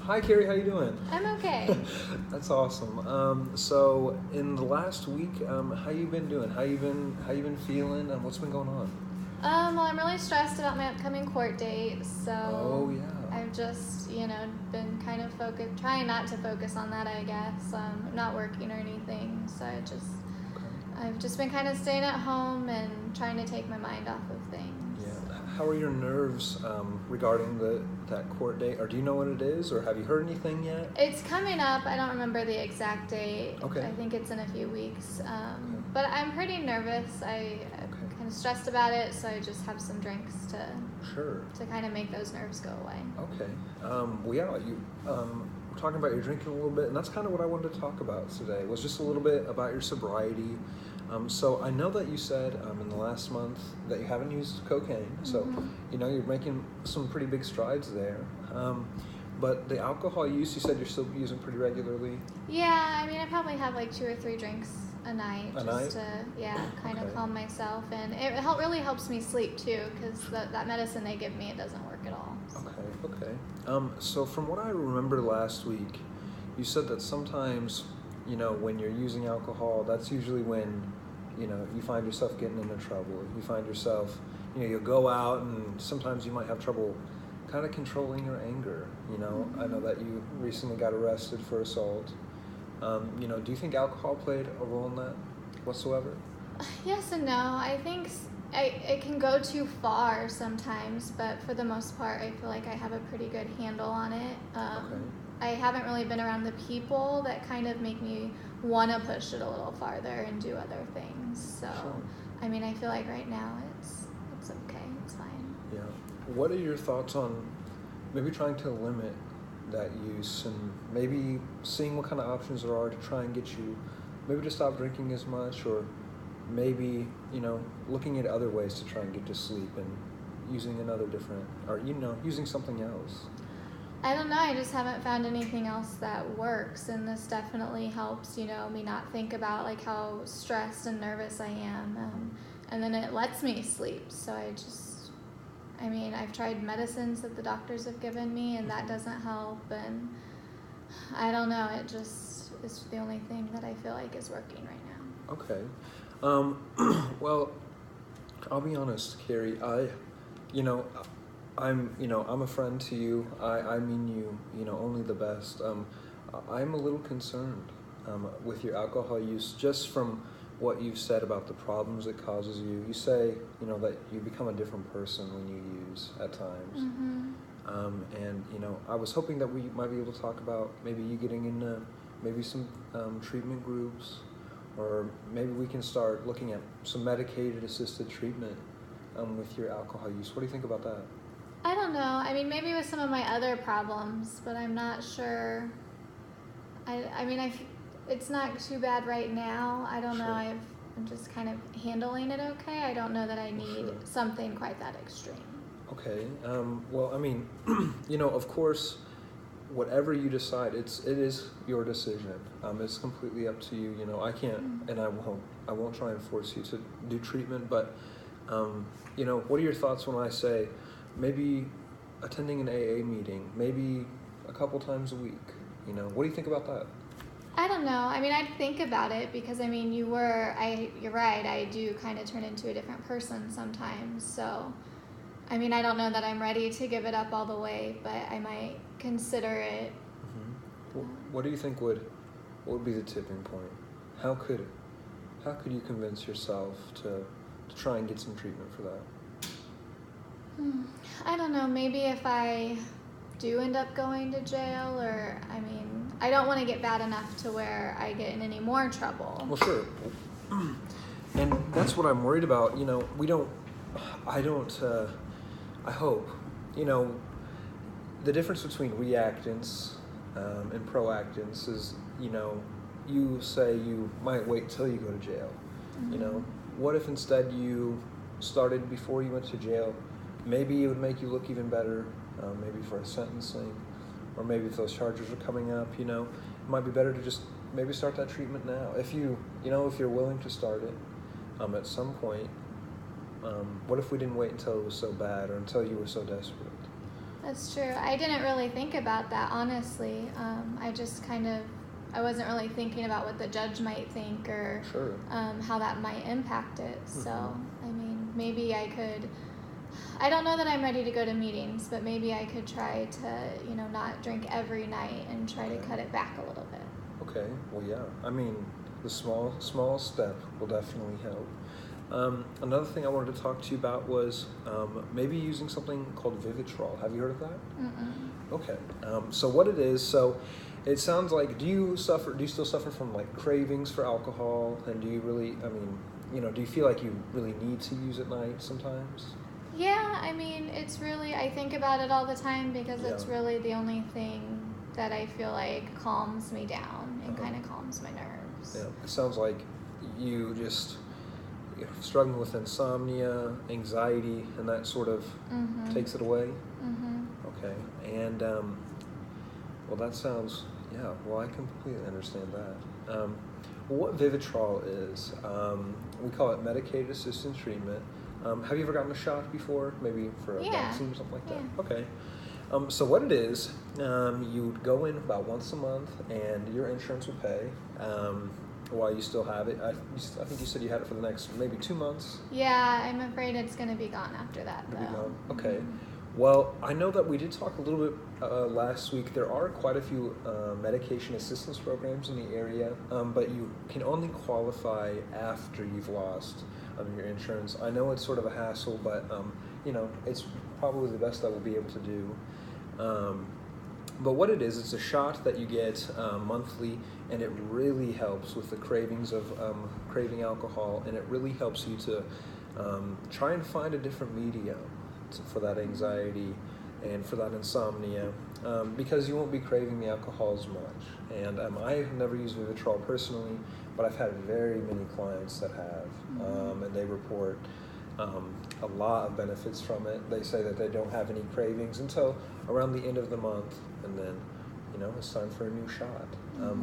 Hi, Carrie. How you doing? I'm okay. That's awesome. So in the last week, how you been doing? How you been feeling? What's been going on? Well, I'm really stressed about my upcoming court date, so Oh yeah. I've just, been kind of trying not to focus on that, I guess. I'm not working or anything, so I've just been kind of staying at home and trying to take my mind off of things. Yeah. How are your nerves regarding that court date? Or do you know what it is? Or have you heard anything yet? It's coming up. I don't remember the exact date. Okay. I think it's in a few weeks. But I'm pretty nervous. I'm kind of stressed about it, so I just have some drinks to kind of make those nerves go away. Okay. Well, yeah, you were talking about your drinking a little bit, and that's kind of what I wanted to talk about today, was just a little bit about your sobriety. So I know that you said in the last month that you haven't used cocaine, so you're making some pretty big strides there. But the alcohol use, you said you're still using pretty regularly? Yeah, I mean, I probably have like 2 or 3 drinks a night to kind of calm myself, and it really helps me sleep too, because that medicine they give me, it doesn't work at all. So. Okay. So from what I remember last week, you said that sometimes, when you're using alcohol, that's usually when, you find yourself getting into trouble. You find yourself, you'll go out and sometimes you might have trouble kind of controlling your anger. I know that you recently got arrested for assault. Do you think alcohol played a role in that whatsoever? Yes and no. I think it can go too far sometimes, but for the most part, I feel like I have a pretty good handle on it. I haven't really been around the people that kind of make me want to push it a little farther and do other things. So, Sure. I mean, I feel like right now it's okay. It's fine. Yeah. What are your thoughts on maybe trying to limit that use and maybe seeing what kind of options there are to try and get you maybe to stop drinking as much, or maybe, looking at other ways to try and get to sleep and using using something else? I don't know. I just haven't found anything else that works, and this definitely helps, me not think about like how stressed and nervous I am, and then it lets me sleep. So I've tried medicines that the doctors have given me, and that doesn't help, and I don't know. It just is the only thing that I feel like is working right now. Okay. Well, I'll be honest, Carrie. I'm a friend to you. I mean you, only the best. I'm a little concerned with your alcohol use, just from what you've said about the problems it causes you. You say, that you become a different person when you use at times. And, I was hoping that we might be able to talk about maybe you getting into maybe some treatment groups, or maybe we can start looking at some medicated assisted treatment with your alcohol use. What do you think about that? I don't know. I mean, maybe with some of my other problems, but I'm not sure. It's not too bad right now. I don't know. I'm just kind of handling it okay. I don't know that I need something quite that extreme. Okay. Well, I mean, of course, whatever you decide, it is your decision. It's completely up to you. I can't, and I won't try and force you to do treatment. But, what are your thoughts when I say maybe attending an AA meeting, maybe a couple times a week? What do you think about that? I don't know. I mean, I'd think about it, because you're right. I do kind of turn into a different person sometimes. So, I don't know that I'm ready to give it up all the way, but I might consider it. Well, what do you think what would be the tipping point? How could you convince yourself to try and get some treatment for that? I don't know. Maybe if I do end up going to jail, or I don't want to get bad enough to where I get in any more trouble. Well, sure. And that's what I'm worried about. I hope, the difference between reactance and proactance is, you say you might wait till you go to jail. What if instead you started before you went to jail? Maybe it would make you look even better, maybe for a sentencing, or maybe if those charges are coming up, it might be better to just maybe start that treatment now. If if you're willing to start it at some point, what if we didn't wait until it was so bad, or until you were so desperate? That's true. I didn't really think about that, honestly. I wasn't really thinking about what the judge might think or Sure. how that might impact it. Mm-hmm. So, I mean, maybe I don't know that I'm ready to go to meetings, but maybe I could try to, not drink every night and try to cut it back a little bit. Okay, well, yeah. I mean, the small step will definitely help. Another thing I wanted to talk to you about was maybe using something called Vivitrol. Have you heard of that? Mm-mm. Okay. So what it is, it sounds like, do you still suffer from like cravings for alcohol? And do you really, do you feel like you really need to use at night sometimes? Yeah, I mean, I think about it all the time because it's really the only thing that I feel like calms me down and kind of calms my nerves. Yeah, it sounds like you're struggling with insomnia, anxiety, and that sort of takes it away. Mm-hmm. Okay, and well, that sounds, well, I completely understand that. What Vivitrol is, we call it medicated assisted treatment. Have you ever gotten a shot before? Maybe for a vaccine or something like that? Yeah. Okay. So what it is, you would go in about once a month, and your insurance would pay while you still have it. I think you said you had it for the next maybe 2 months. Yeah, I'm afraid it's going to be gone after that, though. It'll be gone. Okay. Well, I know that we did talk a little bit last week. There are quite a few medication assistance programs in the area, but you can only qualify after you've lost your insurance. I know it's sort of a hassle, but it's probably the best that we'll be able to do. But what it is, it's a shot that you get monthly, and it really helps with the cravings of craving alcohol, and it really helps you to try and find a different medium for that anxiety and for that insomnia, because you won't be craving the alcohol as much. And I have never used Vivitrol personally, but I've had very many clients that have, and they report a lot of benefits from it. They say that they don't have any cravings until around the end of the month, and then it's time for a new shot.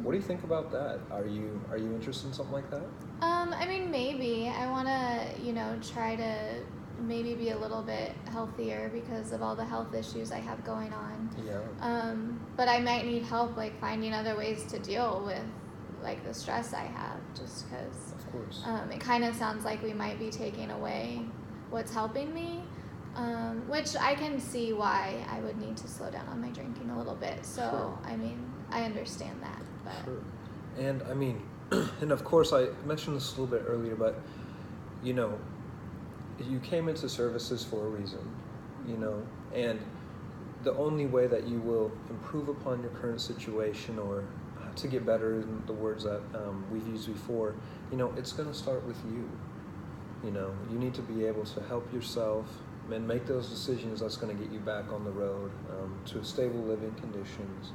What do you think about that? Are you interested in something like that? I mean, maybe I want to try to maybe be a little bit healthier because of all the health issues I have going on. Yeah. But I might need help like finding other ways to deal with like the stress I have, just because Of course. It kind of sounds like we might be taking away what's helping me, which I can see why I would need to slow down on my drinking a little bit. So, Sure. I mean, I understand that. But Sure. And I mean, and of course I mentioned this a little bit earlier, but you came into services for a reason, and the only way that you will improve upon your current situation or to get better, in the words that we've used before, it's going to start with you. You need to be able to help yourself and make those decisions that's going to get you back on the road to stable living conditions,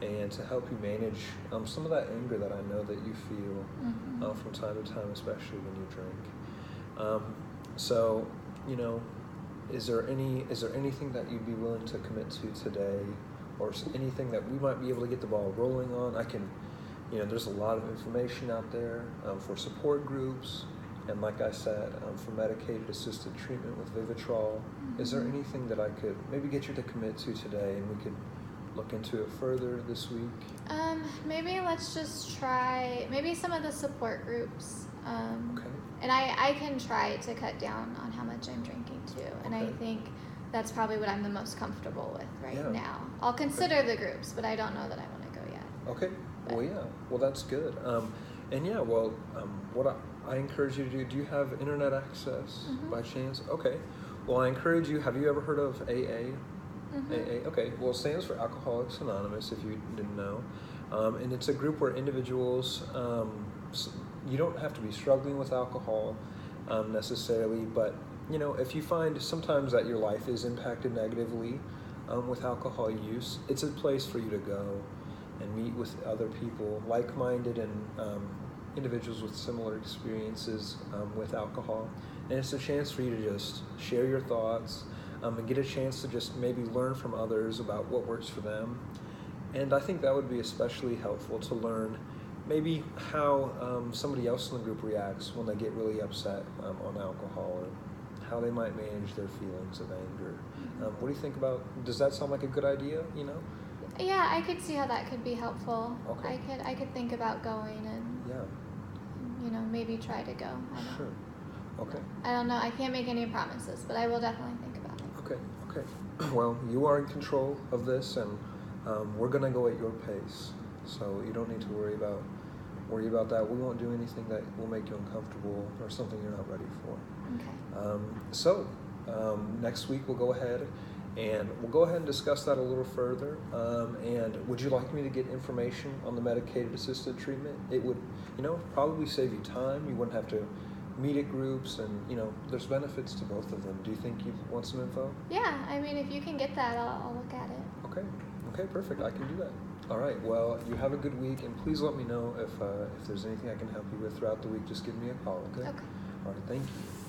and to help you manage some of that anger that I know that you feel from time to time, especially when you drink. So, is there anything that you'd be willing to commit to today, or anything that we might be able to get the ball rolling on? There's a lot of information out there for support groups, and like I said, for medicated assisted treatment with Vivitrol. Is there anything that I could maybe get you to commit to today, and we could look into it further this week? Maybe let's just try maybe some of the support groups. Okay. And I can try to cut down on how much I'm drinking too. And I think that's probably what I'm the most comfortable with right now. I'll consider the groups, but I don't know that I want to go yet. Okay. But. Well, yeah. Well, that's good. What I encourage you to do you have internet access by chance? Okay. Well, I encourage you, have you ever heard of AA? AA? Okay. Well, it stands for Alcoholics Anonymous, if you didn't know. And it's a group where individuals, you don't have to be struggling with alcohol necessarily, but if you find sometimes that your life is impacted negatively with alcohol use, it's a place for you to go and meet with other people, like-minded and individuals with similar experiences with alcohol. And it's a chance for you to just share your thoughts and get a chance to just maybe learn from others about what works for them. And I think that would be especially helpful to learn maybe how somebody else in the group reacts when they get really upset on alcohol, or how they might manage their feelings of anger. What do you think about? Does that sound like a good idea? You know? Yeah, I could see how that could be helpful. Okay. I could think about going and maybe try to go. Sure. Okay. I don't know. I can't make any promises, but I will definitely think about it. Okay. Well, you are in control of this, and we're gonna go at your pace, so you don't need to worry about that. We won't do anything that will make you uncomfortable or something you're not ready for. Okay. Next week we'll go ahead and discuss that a little further. And would you like me to get information on the medicated assisted treatment? It would, probably save you time. You wouldn't have to meet at groups, and there's benefits to both of them. Do you think you want some info? Yeah, I mean, if you can get that, I'll look at it. Okay, perfect. I can do that. All right. Well, you have a good week, and please let me know if there's anything I can help you with throughout the week. Just give me a call. Okay. Okay. All right. Thank you.